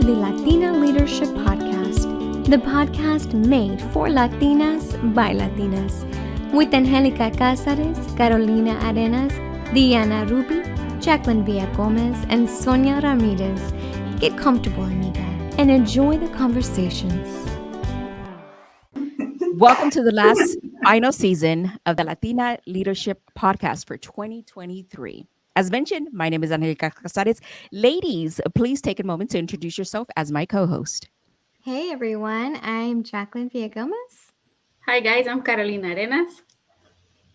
the Latina Leadership Podcast, the podcast made for Latinas by Latinas, with Angelica Cázares, Carolina Arenas, Diana Ruby, Jacqueline Villagomez, and Sonia Ramirez. Get comfortable, amiga, and enjoy the conversations. Welcome to the last final season of the Latina Leadership Podcast for 2023. As mentioned, my name is Angelica Casares. Ladies, please take a moment to introduce yourself as my co-host. Hey everyone, I'm Jacqueline Villagomez. Hi guys, I'm Carolina Arenas.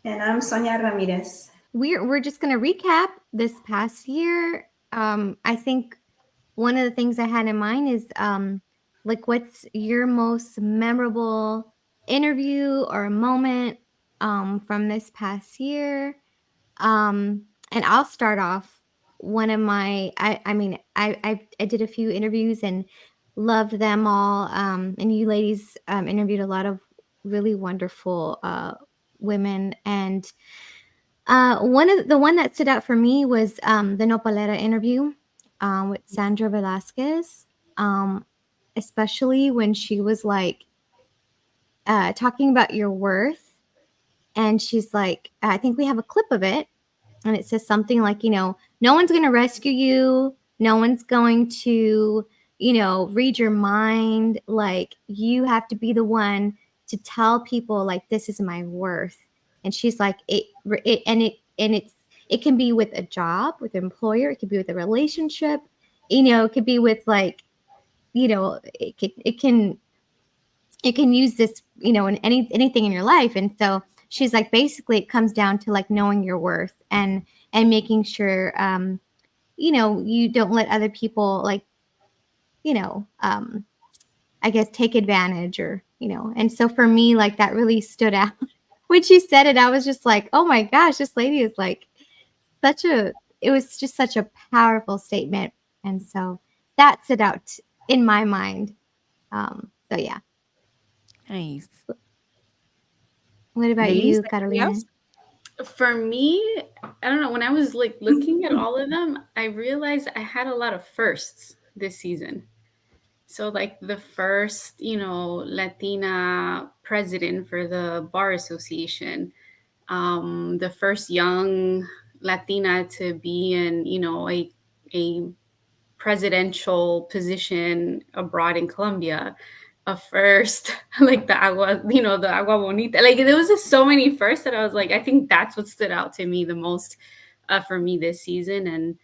And I'm Sonia Ramirez. We're just going to recap this past year. I think one of the things I had in mind is what's your most memorable interview or moment from this past year? And I'll start off. One of my, I did a few interviews and loved them all. And you ladies interviewed a lot of really wonderful women. And one that stood out for me was the Nopalera interview with Sandra Velasquez, especially when she was like talking about your worth. And she's like, I think we have a clip of it. And it says something like, no one's going to rescue you. No one's going to, read your mind. Like, you have to be the one to tell people, like, this is my worth. And she's like, it can be with a job, with an employer. It could be with a relationship. It could be with like, it can use this, in anything in your life. And so she's like, basically it comes down to like knowing your worth and making sure, you don't let other people like, I guess take advantage or, and so for me, like that really stood out. When she said it, I was just like, oh my gosh, this lady is like it was just such a powerful statement. And so that stood out in my mind. So yeah. Nice. What about Ladies, you, Carolina? For me, I don't know, when I was like looking at all of them, I realized I had a lot of firsts this season. So like the first, Latina president for the Bar Association, the first young Latina to be in, a presidential position abroad in Colombia, a first, like the agua bonita. Like there was just so many firsts that I was like, I think that's what stood out to me the most for me this season.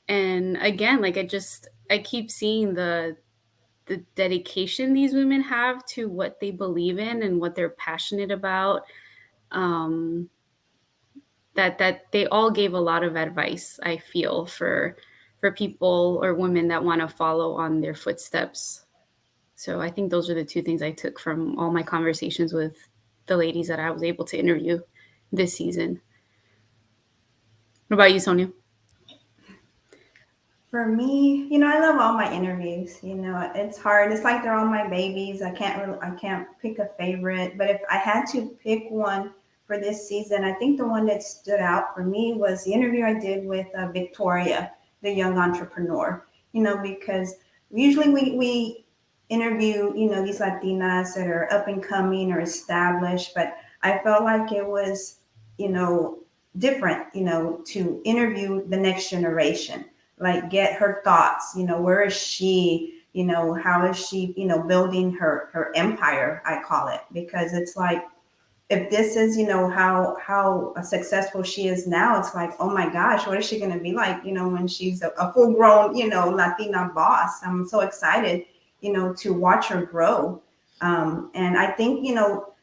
And again, like I keep seeing the dedication these women have to what they believe in and what they're passionate about. That they all gave a lot of advice, I feel, for people or women that want to follow on their footsteps. So I think those are the two things I took from all my conversations with the ladies that I was able to interview this season. What about you, Sonia? For me, I love all my interviews. It's hard. It's like they're all my babies. I can't pick a favorite. But if I had to pick one for this season, I think the one that stood out for me was the interview I did with Victoria, the young entrepreneur. Because usually we interview, these Latinas that are up and coming or established, but I felt like it was, different, to interview the next generation, like get her thoughts, where is she, how is she, building her empire, I call it, because it's like, if this is, how successful she is now, it's like, oh my gosh, what is she going to be like, when she's a full grown, Latina boss. I'm so excited, to watch her grow. And I think,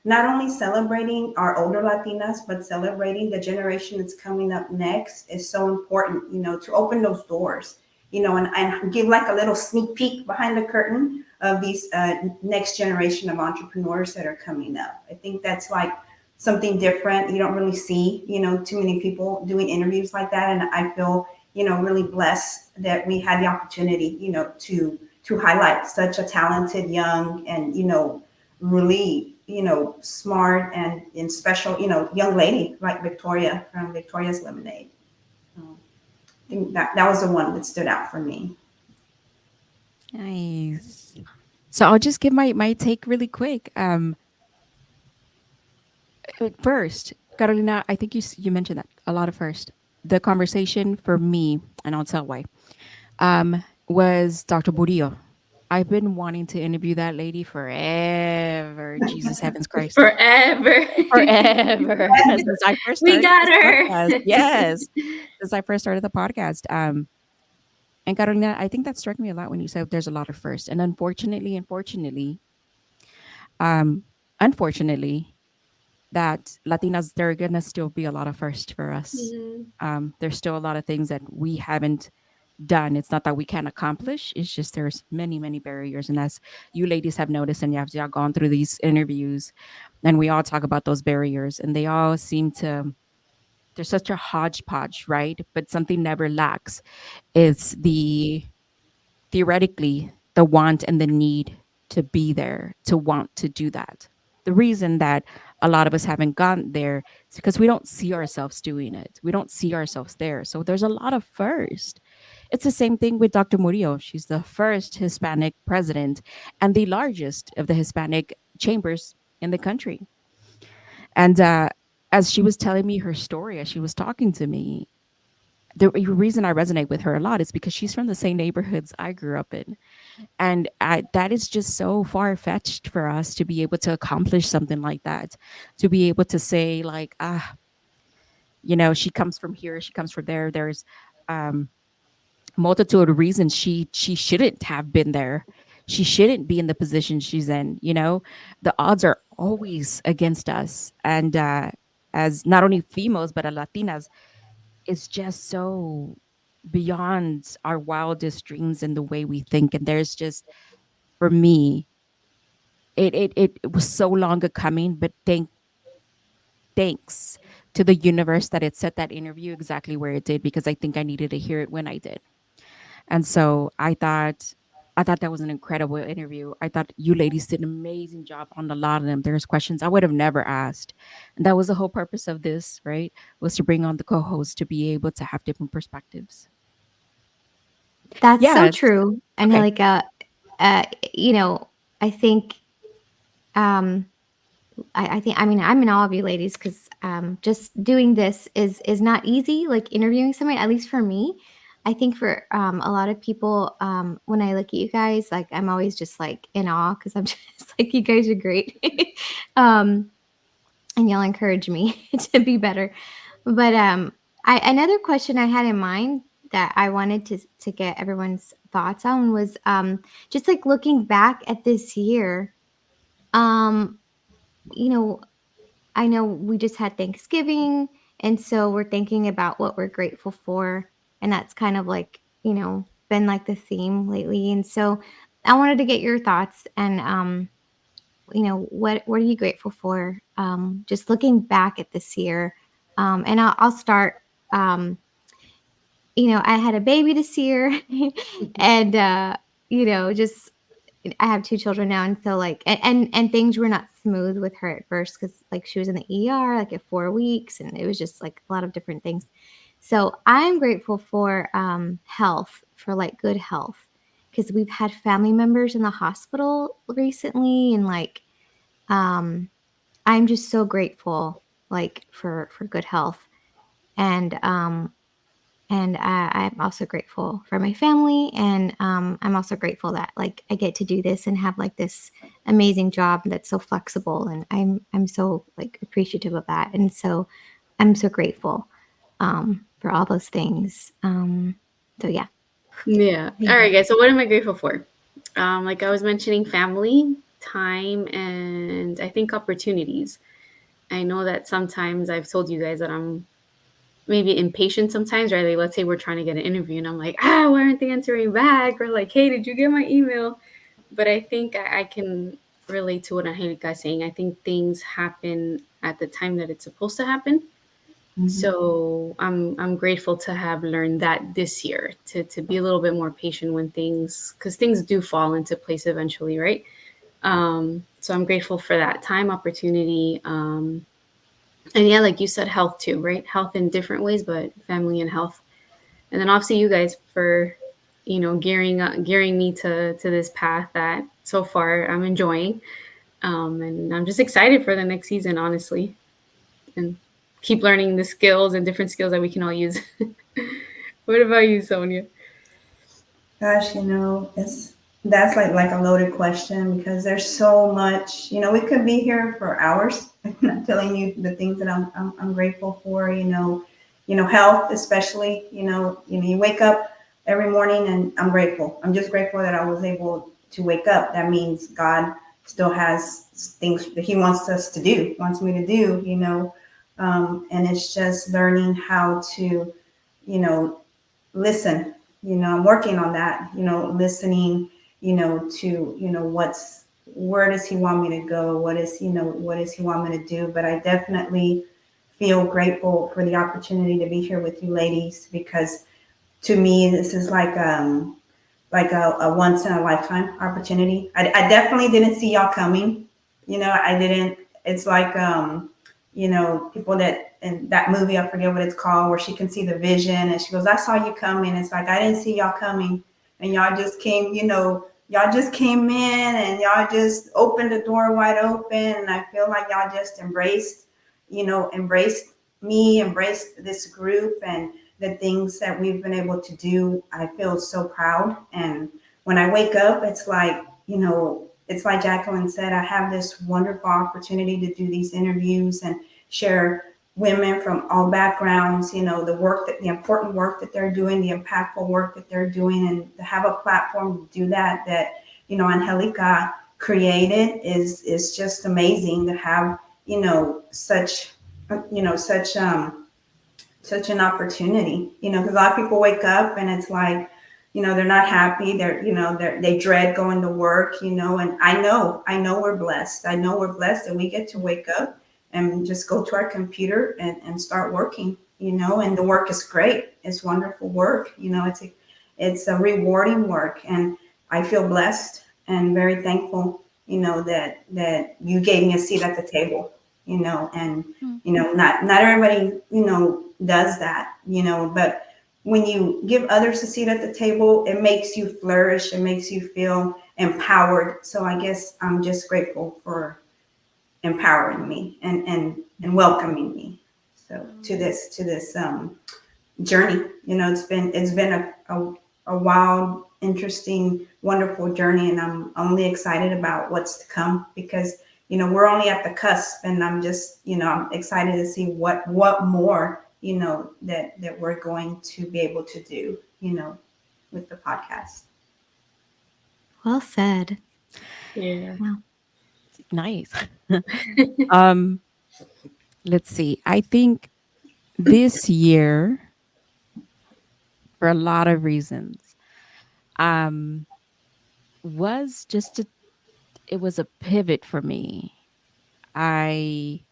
not only celebrating our older Latinas, but celebrating the generation that's coming up next is so important, to open those doors, and give like a little sneak peek behind the curtain of these next generation of entrepreneurs that are coming up. I think that's like something different. You don't really see, too many people doing interviews like that. And I feel, really blessed that we had the opportunity, to highlight such a talented young and, really, smart and special, young lady like Victoria from Victoria's Lemonade. I think that was the one that stood out for me. Nice. So I'll just give my take really quick. First, Carolina, I think you mentioned that a lot of first. The conversation for me, and I'll tell why, was Dr. Burillo. I've been wanting to interview that lady forever. Jesus heavens Christ. Forever. Forever. Since I first We started got this her. podcast. Yes. Since I first started the podcast. And Carolina, I think that struck me a lot when you said there's a lot of first. And um, unfortunately, that Latinas, there are gonna still be a lot of first for us. Mhm. There's still a lot of things that we haven't done. It's not that we can't accomplish. It's just there's many, many barriers. And as you ladies have noticed, and you have gone through these interviews, and we all talk about those barriers, and they all seem to. There's such a hodgepodge, right? But something never lacks. It's the theoretically the want and the need to be there, to want to do that. The reason that a lot of us haven't gone there is because we don't see ourselves doing it. We don't see ourselves there. So there's a lot of first. It's the same thing with Dr. Murillo. She's the first Hispanic president and the largest of the Hispanic chambers in the country. And as she was telling me her story, as she was talking to me, the reason I resonate with her a lot is because she's from the same neighborhoods I grew up in. And that is just so far fetched for us to be able to accomplish something like that, to be able to say, like, she comes from here, she comes from there. There's um, multitude of reasons she shouldn't have been there. She shouldn't be in the position she's in. The odds are always against us. And as not only females, but as Latinas, it's just so beyond our wildest dreams and the way we think. And there's just, for me, it was so long a coming, but thanks to the universe that it set that interview exactly where it did, because I think I needed to hear it when I did. And so I thought that was an incredible interview. I thought you ladies did an amazing job on a lot of them. There's questions I would have never asked. And that was the whole purpose of this, right? Was to bring on the co-host to be able to have different perspectives. That's so Yes. true. Okay. Angelica, uh, you know, I think, um, I think, I mean, I'm in all of you ladies because just doing this is not easy. Like interviewing somebody, at least for me. I think for a lot of people, when I look at you guys, like I'm always just like in awe because I'm just like, you guys are great. um, and y'all encourage me to be better. But another question I had in mind that I wanted to get everyone's thoughts on was just like looking back at this year. Um, you know, I know we just had Thanksgiving, and so we're thinking about what we're grateful for, and that's kind of like been like the theme lately. And so I wanted to get your thoughts and what are you grateful for? Just looking back at this year, and I'll start. Um, I had a baby this year, and just I have 2 children now, and so, like and things were not smooth with her at first because like, she was in the ER, like, at 4 weeks, and it was just, like, a lot of different things. So, I'm grateful for, health, for, like, good health, because 'cause we've had family members in the hospital recently, and, like, um, I'm just so grateful, like, for good health, and, I'm also grateful for my family, and I'm also grateful that like I get to do this and have like this amazing job that's so flexible, and I'm so like appreciative of that, and so I'm so grateful for all those things. So yeah, Yeah. there All you go. right, guys. So, what am I grateful for? Like I was mentioning, family, time, and I think opportunities. I know that sometimes I've told you guys that I'm maybe impatient sometimes, right? Like, let's say we're trying to get an interview and I'm like, why aren't they answering back? Or like, hey, did you get my email? But I think I can relate to what Angelica is saying. I think things happen at the time that it's supposed to happen. Mhm. So I'm grateful to have learned that this year to be a little bit more patient when things, because things do fall into place eventually, right? So I'm grateful for that time, opportunity, and yeah, like you said, health too, right? Health in different ways, but family and health. And then obviously you guys for gearing me to this path that so far I'm enjoying. And I'm just excited for the next season, honestly, and keep learning the skills and different skills that we can all use. What about you, Sonia? Gosh, it's that's like a loaded question because there's so much. We could be here for hours telling you the things that I'm grateful for. Health especially. You wake up every morning and I'm grateful. I'm just grateful that I was able to wake up. That means God still has things that He wants us to do, wants me to do. And it's just learning how to, you know, listen. I'm working on that, listening, to, where does He want me to go? What does He want me to do? But I definitely feel grateful for the opportunity to be here with you ladies because to me, this is like a once in a lifetime opportunity. I definitely didn't see y'all coming. I didn't. It's like people that in that movie, I forget what it's called, where she can see the vision and she goes, "I saw you coming." It's like I didn't see y'all coming, and y'all just came. Y'all just came in and y'all just opened the door wide open, and I feel like y'all just embraced me, embraced this group, and the things that we've been able to do. I feel so proud. And when I wake up, it's like Jacqueline said, I have this wonderful opportunity to do these interviews and share women from all backgrounds, the important work that they're doing, the impactful work that they're doing, and to have a platform to do Angelica created is just amazing to have, such, such such an opportunity, because a lot of people wake up and it's like, they're not happy. They dread going to work, and I know we're blessed. I know we're blessed that we get to wake up and just go to our computer and start working, and the work is great. It's wonderful work. It's a rewarding work. And I feel blessed and very thankful, that you gave me a seat at the table, and not everybody, does that, but when you give others a seat at the table, it makes you flourish. It makes you feel empowered. So I guess I'm just grateful for empowering me and welcoming me. So to this journey, it's been a wild, interesting, wonderful journey, and I'm only excited about what's to come because we're only at the cusp, and I'm just I'm excited to see what more that we're going to be able to do with the podcast. Well said. Yeah. Wow. Nice. um, let's see. I think this year, for a lot of reasons, um, was just it was a pivot for me. I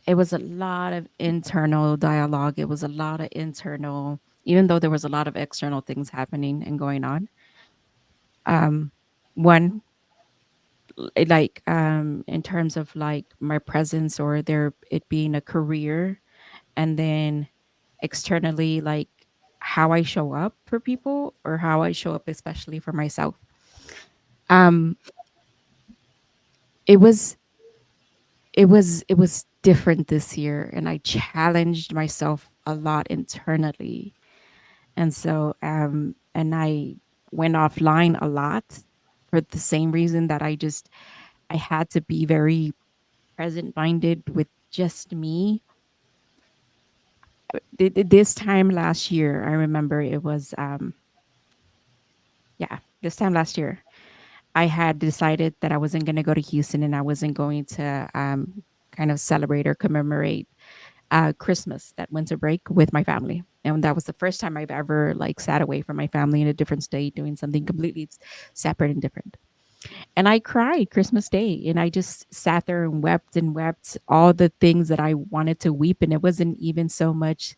It was a lot of internal dialogue. It was a lot of internal, even though there was a lot of external things happening and going on. Um, one, in terms of like my presence or there it being a career, and then externally, like how I show up for people or how I show up, especially for myself. Um, it was it was different this year, and I challenged myself a lot internally. And so, and I went offline a lot for the same reason that I had to be very present minded with just me. This time last year, I remember it was, yeah, this time last year, I had decided that I wasn't going to go to Houston and I wasn't going to kind of celebrate or commemorate Christmas, that winter break with my family. And that was the first time I've ever like sat away from my family in a different state, doing something completely separate and different. And I cried Christmas Day, and I just sat there and wept all the things that I wanted to weep. And it wasn't even so much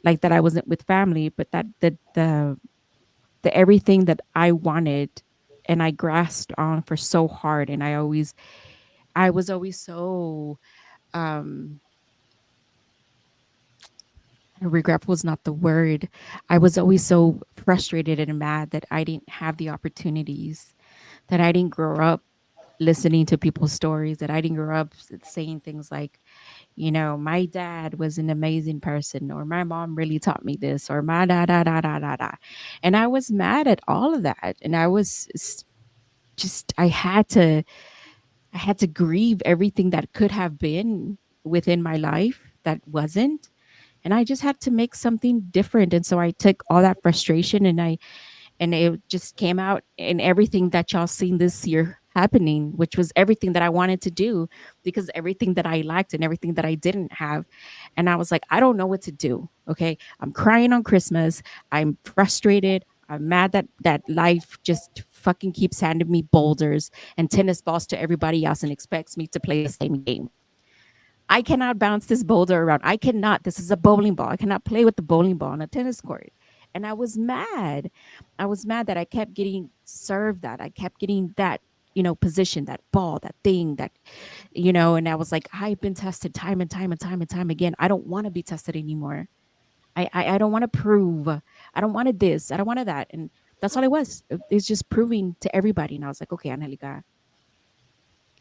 like that I wasn't with family, but that the everything that I wanted and I grasped on for so hard. And I was always so um Regret was not the word. I was always so frustrated and mad that I didn't have the opportunities, that I didn't grow up listening to people's stories, that I didn't grow up saying things like, my dad was an amazing person, or my mom really taught me this, or my da da da da da da. And I was mad at all of that. And just, I had to grieve everything that could have been within my life that wasn't. And I just had to make something different. And so I took all that frustration and it just came out in everything that y'all seen this year happening, which was everything that I wanted to do, because everything that I liked and everything that I didn't have. And I was like, I don't know what to do. Okay. I'm crying on Christmas. I'm frustrated. I'm mad that life just fucking keeps handing me boulders and tennis balls to everybody else and expects me to play the same game. I cannot bounce this boulder around. I cannot. This is a bowling ball. I cannot play with the bowling ball on a tennis court. And I was mad. I was mad that I kept getting served that. I kept getting that, position, that ball, that thing, and I was like, I've been tested time and time and time and time again. I don't want to be tested anymore. I don't want to prove. I don't wanted this. I don't wanted that. And that's all it was. It's just proving to everybody. And I was like, okay, Angelica,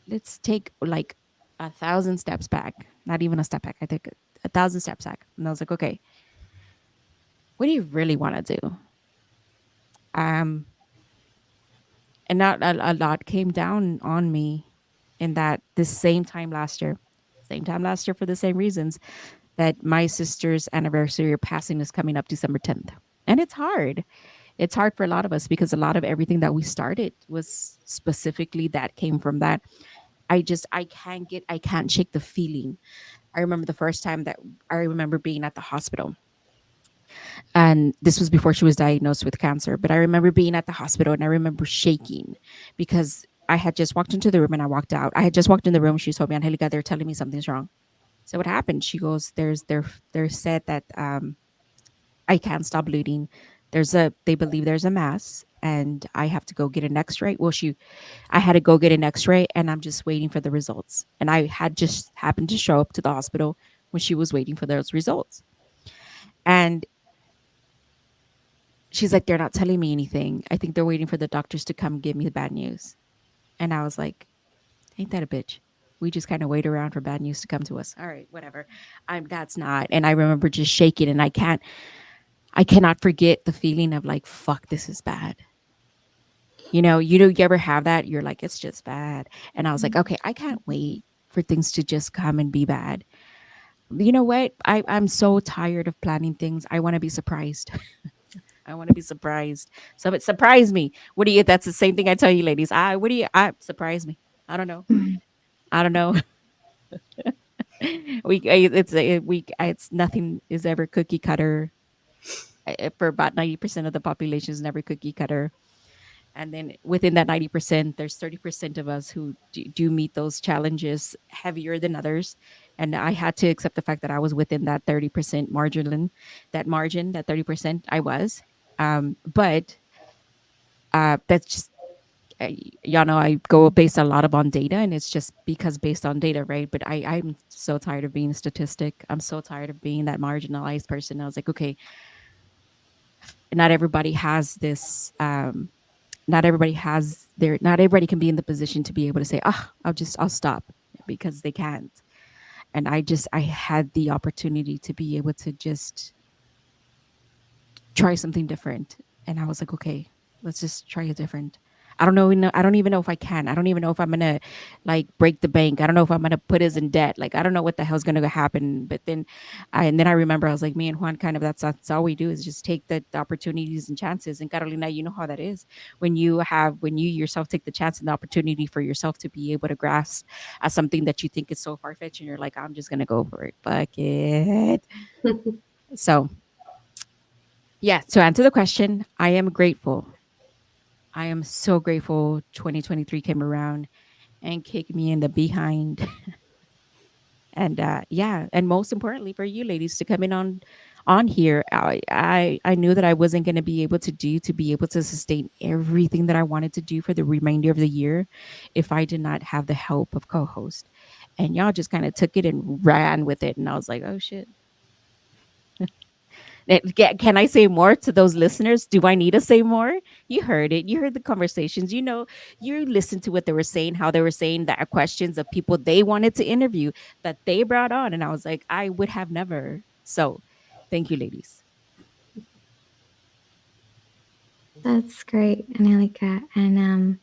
let's take like 1,000 steps back. Not even a step back. I take 1,000 steps back. And I was like, okay, what do you really want to do? Um, and not a lot came down on me in that this same time last year for the same reasons, that my sister's anniversary or passing is coming up December 10th. And it's hard. It's hard for a lot of us because a lot of everything that we started was specifically that came from that. I can't shake the feeling. I remember the first time that I remember being at the hospital. And this was before she was diagnosed with cancer. But I remember being at the hospital and I remember shaking because I had just walked into the room and I walked out. I had just walked in the room. She told me, Angelica, they're telling me something's wrong. So what happened? She goes, they're said that I can't stop bleeding. They believe there's a mass and I have to go get an x-ray. I had to go get an x-ray and I'm just waiting for the results. And I had just happened to show up to the hospital when she was waiting for those results. And she's like, they're not telling me anything. I think they're waiting for the doctors to come give me the bad news. And I was like, ain't that a bitch? We just kind of wait around for bad news to come to us. All right, whatever. That's not. And I remember just shaking and I cannot forget the feeling of like, fuck, this is bad. You ever have that? You're like, it's just bad. And I was like, okay, I can't wait for things to just come and be bad. You know what? I'm so tired of planning things. I want to be surprised. I want to be surprised. So it surprise me. What do you? That's the same thing I tell you, ladies. What do you? Surprise me. I don't know. I don't know. It's nothing is ever cookie cutter. For about 90% of the population is never cookie cutter. And then within that 90%, there's 30% of us who do meet those challenges heavier than others. And I had to accept the fact that I was within that 30% margin, that 30% I was. But that's just, y'all know I go based a lot on data, and it's just because based on data, right? But I'm so tired of being a statistic. I'm so tired of being that marginalized person. I was like, okay, not everybody has this. Not everybody can be in the position to be able to say, I'll stop, because they can't. And I had the opportunity to be able to just try something different. And I was like, okay, let's just try it different. I don't even know if I can. I don't even know if I'm gonna like break the bank. I don't know if I'm gonna put us in debt. Like, I don't know what the hell's gonna happen. But then I remember I was like, me and Juan kind of, that's all we do is just take the opportunities and chances. And Carolina, you know how that is when you yourself take the chance and the opportunity for yourself to be able to grasp at something that you think is so far fetched, and you're like, I'm just gonna go for it. Fuck it. So yeah, to answer the question, I am grateful. I am so grateful 2023 came around and kicked me in the behind. And yeah, and most importantly for you ladies to come in on here. I knew that I wasn't going to be able to sustain everything that I wanted to do for the remainder of the year if I did not have the help of co-host. And y'all just kind of took it and ran with it, and I was like, "Oh shit." Can I say more to those listeners? Do I need to say more? You heard it. You heard the conversations. You listened to what they were saying, how they were saying that are questions of people they wanted to interview that they brought on. And I was like, I would have never. So thank you, ladies. That's great, Angelica. And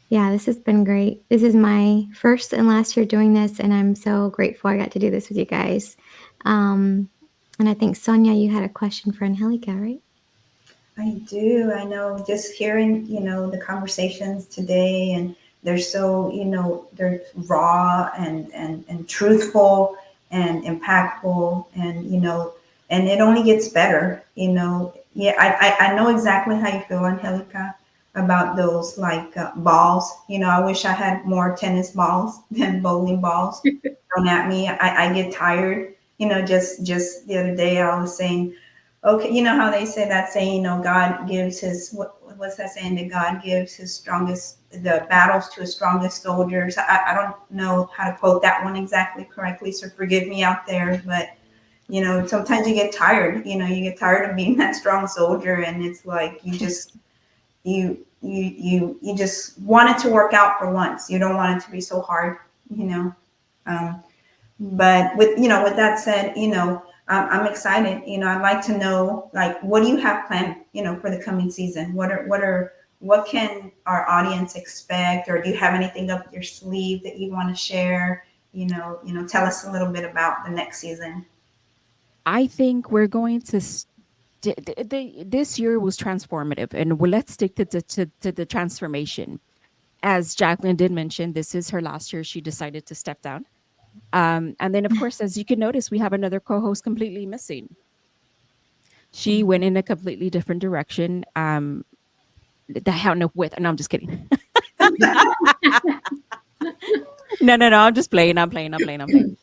yeah, this has been great. This is my first and last year doing this, and I'm so grateful I got to do this with you guys. Um, and I think Sonia, you had a question for Angelica, right? I do. I know just hearing, the conversations today, and they're so, they're raw and truthful and impactful, and, and it only gets better. Yeah, I know exactly how you feel, Angelica, about those like balls. I wish I had more tennis balls than bowling balls thrown at me. I get tired. Just the other day I was saying, okay, you know how they say that saying, God gives what's that saying, that God gives his strongest, the battles to his strongest soldiers. I don't know how to quote that one exactly correctly, so forgive me out there, but sometimes you get tired, you get tired of being that strong soldier, and it's like you just want it to work out for once. You don't want it to be so hard, you know. Um, but with that said, I'm excited. I'd like to know, like, what do you have planned, for the coming season? What can our audience expect, or do you have anything up your sleeve that you want to share? Tell us a little bit about the next season. I think we're going to. This year was transformative, and let's stick to the transformation. As Jacqueline did mention, this is her last year. She decided to step down. And then, of course, as you can notice, we have another co host completely missing. She went in a completely different direction. The hell no with. No, I'm just kidding. No. I'm just playing. I'm playing.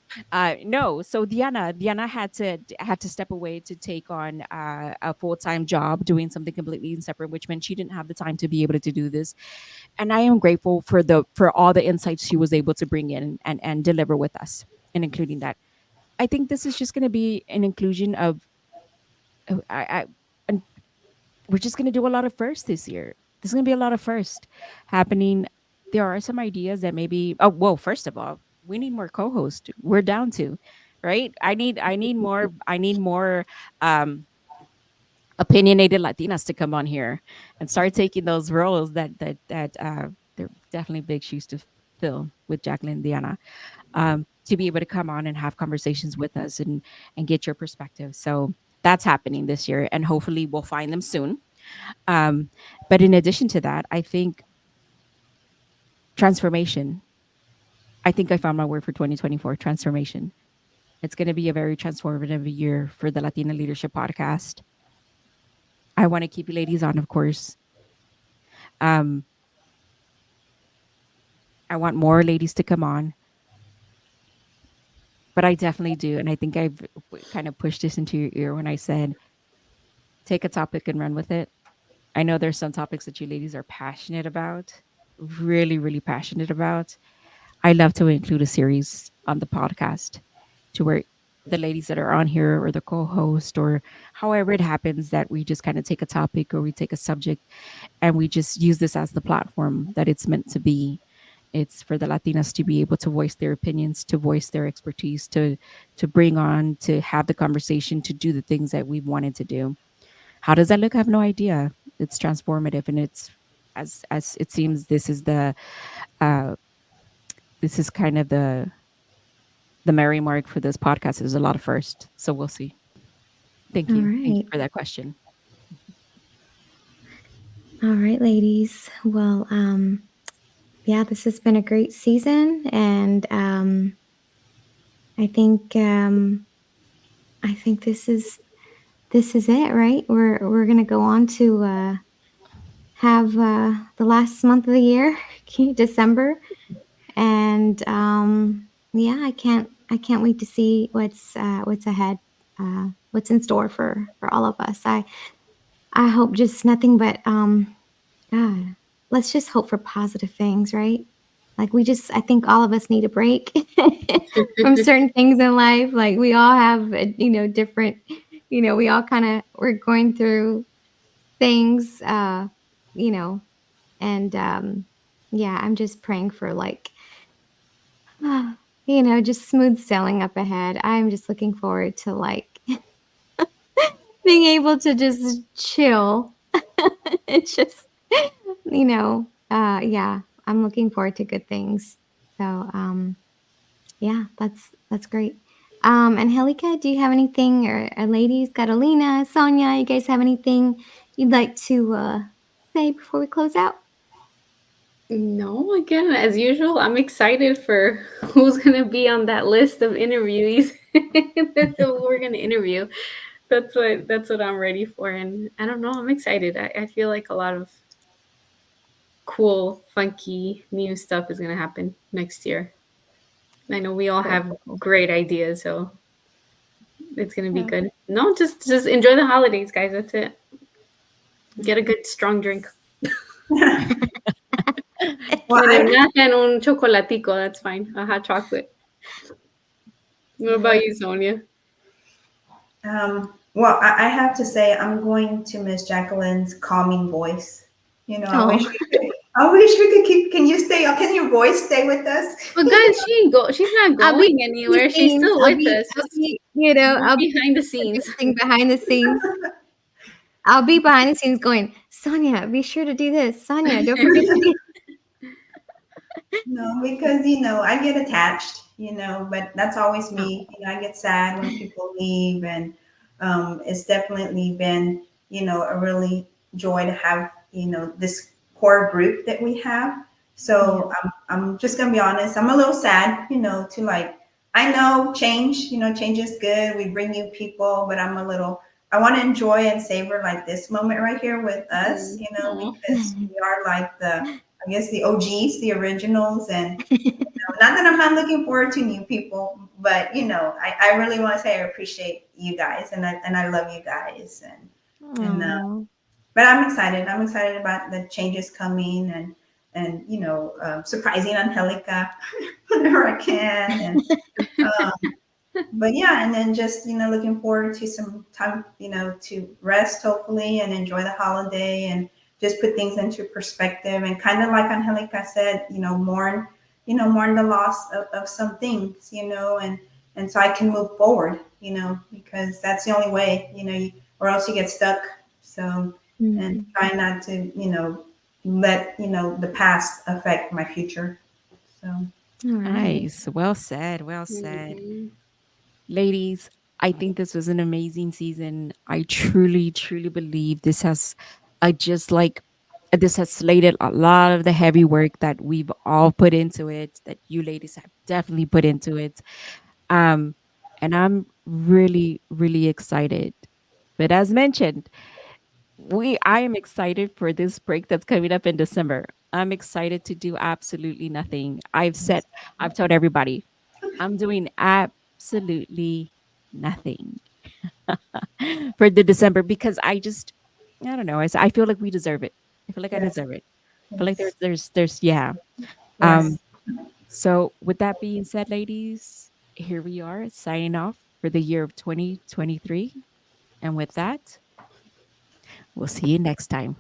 No. So Diana had to step away to take on a full time job doing something completely separate, which meant she didn't have the time to be able to do this. And I am grateful for all the insights she was able to bring in and deliver with us, and including that. I think this is just going to be an inclusion of and we're just going to do a lot of first this year. There's going to be a lot of first happening. There are some ideas that maybe. Oh, well, first of all, we need more co-hosts. We're down to, right? I need more um, opinionated Latinas to come on here and start taking those roles that they're definitely big shoes to fill with Jacqueline and Diana. To be able to come on and have conversations with us and get your perspective. So that's happening this year, and hopefully we'll find them soon. Um, but in addition to that, I think transformation. I think I found my word for 2024, transformation. It's going to be a very transformative year for the Latina Leadership Podcast. I want to keep you ladies on, of course. Um, I want more ladies to come on, but I definitely do. And I think I've kind of pushed this into your ear when I said, take a topic and run with it. I know there's some topics that you ladies are passionate about, really, really passionate about. I love to include a series on the podcast to where the ladies that are on here or the co-host or however it happens that we just kind of take a topic or we take a subject and we just use this as the platform that it's meant to be. It's for the Latinas to be able to voice their opinions, to voice their expertise, to bring on, to have the conversation, to do the things that we've wanted to do. How does that look? I have no idea. It's transformative, and it's as it seems. Uh, this is kind of the merry mark for this podcast. There's a lot of first, so we'll see. All Thank you right. for that question. All right, ladies. Well, yeah, this has been a great season, and I think I think this is it, right? We're gonna go on to have the last month of the year, December, and yeah, I can't wait to see what's ahead, what's in store for all of us. I hope just nothing but God, let's just hope for positive things, right? Like I think all of us need a break from certain things in life. Like we all have, different, we all kind of we're going through things, you know, and yeah, I'm just praying for like, just smooth sailing up ahead. I'm just looking forward to like being able to just chill. It's just, yeah, I'm looking forward to good things. So, yeah, that's great. Angelica, do you have anything, or ladies, Catalina, Sonia, you guys have anything you'd like to say before we close out? No, again, as usual, I'm excited for who's gonna be on that list of interviewees that we're gonna interview. That's what I'm ready for, and I don't know, I'm excited. I feel like a lot of cool, funky, new stuff is gonna happen next year. I know we all Cool, have cool, cool. great ideas, so it's gonna be Yeah. good. No, just enjoy the holidays, guys. That's it. Get a good strong drink. Well, And if I not, then un chocolatico, that's fine. A hot chocolate. What yeah. about you, Sonia? Well, I have to say I'm going to miss Jacqueline's calming voice. Oh, I wish we could keep. Can you stay? Can your voice stay with us? But guys, she ain't go. She's not I'll be going behind the anywhere. She's scenes. still I'll with be, us. I'll Just be, be I'll be behind the scenes. producing behind the scenes. I'll be behind the scenes going, Sonia, be sure to do this. Sonia, don't forget to do. No, because I get attached, but that's always me. I get sad when people leave, and it's definitely been, a really joy to have, this core group that we have. Yeah. So I'm just gonna be honest. I'm a little sad, to like. I know change, change is good. We bring new people, but I want to enjoy and savor like this moment right here with us, Aw. because we are like I guess the OGs, the originals, and not that I'm not looking forward to new people, but I really want to say I appreciate you guys, and I love you guys, and Aw. but I'm excited. I'm excited about the changes coming, and surprising Angelica whenever I can, and um, but yeah, and then just looking forward to some time to rest hopefully and enjoy the holiday and just put things into perspective and kind of like Angelica said, mourn the loss of some things, and so I can move forward, because that's the only way, or else you get stuck. So, and Mhm. try not to let the past affect my future. So All right. Nice. Well said. Well said. Mhm. Ladies, I think this was an amazing season. I truly, truly believe this has, I just like, this has slated a lot of the heavy work that we've all put into it, that you ladies have definitely put into it. Um, and I'm really, really excited. But as mentioned, I am excited for this break that's coming up in December. I'm excited to do absolutely nothing. I've told everybody, I'm doing absolutely nothing for the December because I don't know. I feel like we deserve it. I feel like I yes, deserve it. I feel like yes, yeah. Um, yes. so with that being said, ladies, here we are signing off for the year of 2023. And with that, we'll see you next time.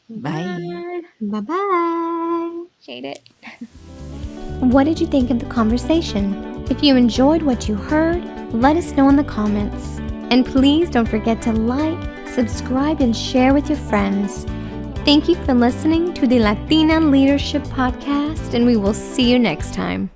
Bye. Bye. Bye bye. Shade it. What did you think of the conversation? If you enjoyed what you heard, let us know in the comments. And please don't forget to like, subscribe, and share with your friends. Thank you for listening to the Latina Leadership Podcast, and we will see you next time.